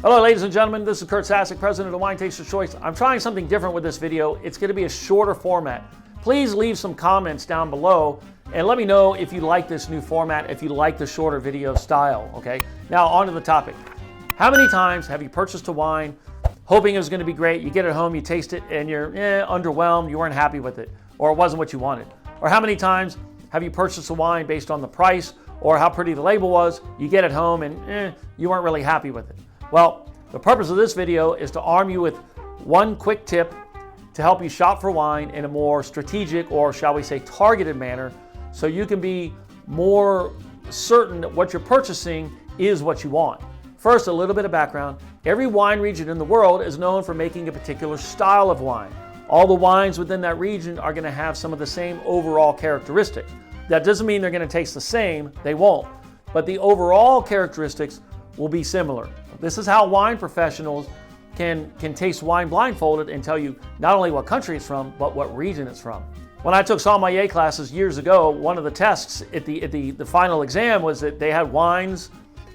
Hello ladies and gentlemen, this is Curt Sassak, president of Winetasters Choice. I'm trying something different with this video. It's going to be a shorter format. Please leave some comments down below and let me know if you like this new format, if you like the shorter video style, okay? Now on to the topic. How many times have you purchased a wine hoping it was going to be great, you get it home, you taste it, and you're underwhelmed, you weren't happy with it, or it wasn't what you wanted? Or how many times have you purchased a wine based on the price or how pretty the label was, you get it home and you weren't really happy with it? Well, the purpose of this video is to arm you with one quick tip to help you shop for wine in a more strategic, or shall we say targeted manner, so you can be more certain that what you're purchasing is what you want. First, a little bit of background. Every wine region in the world is known for making a particular style of wine. All the wines within that region are going to have some of the same overall characteristics. That doesn't mean they're going to taste the same, they won't, but the overall characteristics will be similar. This is how wine professionals can taste wine blindfolded and tell you not only what country it's from, but what region it's from. When I took sommelier classes years ago, one of the tests at the final exam was that they had wines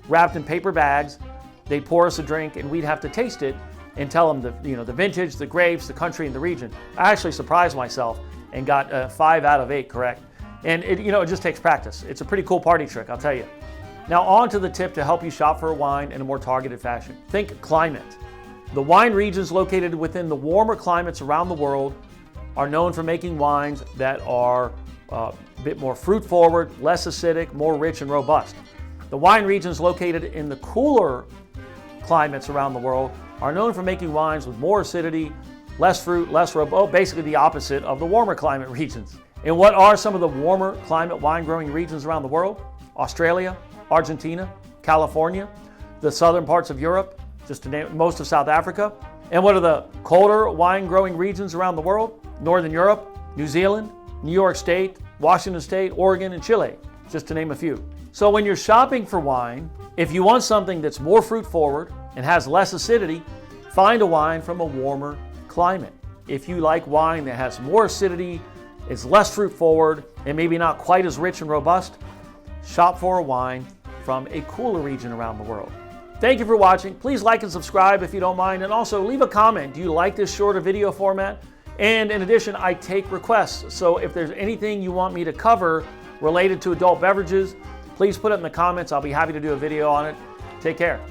wrapped in paper bags. They'd pour us a drink and we'd have to taste it and tell them the vintage, the grapes, the country, and the region. I actually surprised myself and got 5 out of 8 correct. And it just takes practice. It's a pretty cool party trick, I'll tell you. Now on to the tip to help you shop for a wine in a more targeted fashion. Think climate. The wine regions located within the warmer climates around the world are known for making wines that are a bit more fruit forward, less acidic, more rich and robust. The wine regions located in the cooler climates around the world are known for making wines with more acidity, less fruit, less robust, basically the opposite of the warmer climate regions. And what are some of the warmer climate wine growing regions around the world? Australia, Argentina, California, the southern parts of Europe, just to name most of South Africa. And what are the colder wine growing regions around the world? Northern Europe, New Zealand, New York State, Washington State, Oregon, and Chile, just to name a few. So when you're shopping for wine, if you want something that's more fruit forward and has less acidity, find a wine from a warmer climate. If you like wine that has more acidity, is less fruit forward, and maybe not quite as rich and robust, shop for a wine from a cooler region around the world. Thank you for watching. Please like and subscribe if you don't mind, and also leave a comment. Do you like this shorter video format? And in addition, I take requests. So if there's anything you want me to cover related to adult beverages, please put it in the comments. I'll be happy to do a video on it. Take care.